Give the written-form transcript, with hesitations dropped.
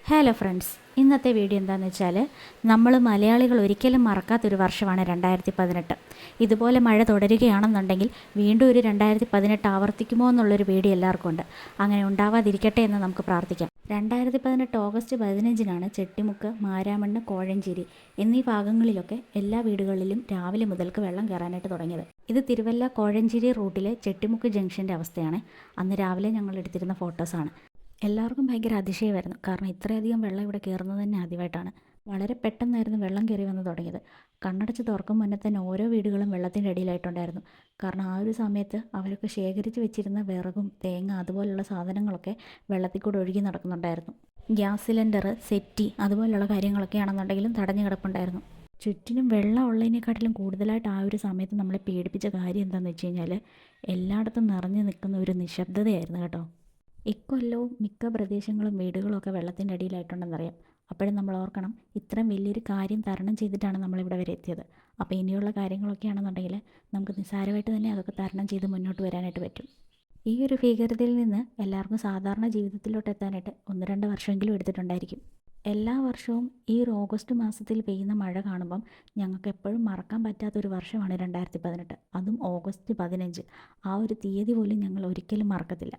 Hello friends, ഇന്നത്തെ video എന്താണെന്ന് വെച്ചാൽ നമ്മൾ മലയാളികൾ ഒരിക്കലും മറക്കാത്തൊരു വർഷമാണ് 2018. ഇതുപോലെ മഴ തുടരുകയാണെന്നുണ്ടെങ്കിൽ വീണ്ടും ഒരു 2018 ആവർത്തിക്കുമോ എന്നുള്ളൊരു പേടി എല്ലാവർക്കും ഉണ്ട്. അങ്ങനെ ഉണ്ടാവാതിരിക്കട്ടെ എന്ന് നമുക്ക് പ്രാർത്ഥിക്കാം. 2018 ഓഗസ്റ്റ് 15-നാണ് ചെട്ടിമുക്ക്, മാരാമണ്ണ്, കോഴഞ്ചേരി എന്നീ ഭാഗങ്ങളിലൊക്കെ എല്ലാ വീടുകളിലും രാവിലെ മുതൽക്ക് വെള്ളം കയറാനായിട്ട് തുടങ്ങിയത്. ഇത് തിരുവല്ല കോഴഞ്ചേരി റൂട്ടിലെ ചെട്ടിമുക്ക് ജംഗ്ഷൻ്റെ അവസ്ഥയാണ്. അന്ന് രാവിലെ ഞങ്ങൾ എടുത്തിരുന്ന ഫോട്ടോസാണ്. എല്ലാവർക്കും ഭയങ്കര അതിശയമായിരുന്നു. കാരണം ഇത്രയധികം വെള്ളം ഇവിടെ കയറുന്നത് തന്നെ ആദ്യമായിട്ടാണ്. വളരെ പെട്ടെന്നായിരുന്നു വെള്ളം കയറി വന്ന് തുടങ്ങിയത്. കണ്ണടച്ച് തുറക്കും മുന്നേ തന്നെ ഓരോ വീടുകളും വെള്ളത്തിൻ്റെ അടിയിലായിട്ടുണ്ടായിരുന്നു. കാരണം ആ ഒരു സമയത്ത് അവരൊക്കെ ശേഖരിച്ച് വെച്ചിരുന്ന വിറകും തേങ്ങ അതുപോലുള്ള സാധനങ്ങളൊക്കെ വെള്ളത്തിൽ കൂടെ ഒഴുകി നടക്കുന്നുണ്ടായിരുന്നു. ഗ്യാസ് സിലിണ്ടർ, സെറ്റി അതുപോലുള്ള കാര്യങ്ങളൊക്കെ ആണെന്നുണ്ടെങ്കിലും തടഞ്ഞു കിടപ്പുണ്ടായിരുന്നു. ചുറ്റിനും വെള്ളം ഉള്ളതിനെക്കാട്ടിലും കൂടുതലായിട്ട് ആ ഒരു സമയത്ത് നമ്മളെ പേടിപ്പിച്ച കാര്യം എന്താണെന്ന് വെച്ച് കഴിഞ്ഞാൽ എല്ലായിടത്തും നിറഞ്ഞു നിൽക്കുന്ന ഒരു നിശബ്ദതയായിരുന്നു കേട്ടോ. ഇക്കൊല്ലവും മിക്ക പ്രദേശങ്ങളും വീടുകളും ഒക്കെ വെള്ളത്തിൻ്റെ അടിയിലായിട്ടുണ്ടെന്നറിയാം. അപ്പോഴും നമ്മൾ ഓർക്കണം, ഇത്രയും വലിയൊരു കാര്യം തരണം ചെയ്തിട്ടാണ് നമ്മളിവിടെ വരെ എത്തിയത്. അപ്പോൾ ഇനിയുള്ള കാര്യങ്ങളൊക്കെ ആണെന്നുണ്ടെങ്കിൽ നമുക്ക് നിസ്സാരമായിട്ട് തന്നെ അതൊക്കെ തരണം ചെയ്ത് മുന്നോട്ട് വരാനായിട്ട് പറ്റും. ഈ ഒരു ഭീകരതയിൽ നിന്ന് എല്ലാവർക്കും സാധാരണ ജീവിതത്തിലോട്ട് എത്താനായിട്ട് 1-2 വർഷമെങ്കിലും എടുത്തിട്ടുണ്ടായിരിക്കും. എല്ലാ വർഷവും ഈ ഒരു ഓഗസ്റ്റ് മാസത്തിൽ പെയ്യുന്ന മഴ കാണുമ്പം ഞങ്ങൾക്ക് എപ്പോഴും മറക്കാൻ പറ്റാത്തൊരു വർഷമാണ് 2018. അതും ഓഗസ്റ്റ് 15. ആ ഒരു തീയതി പോലും ഞങ്ങൾ ഒരിക്കലും മറക്കത്തില്ല.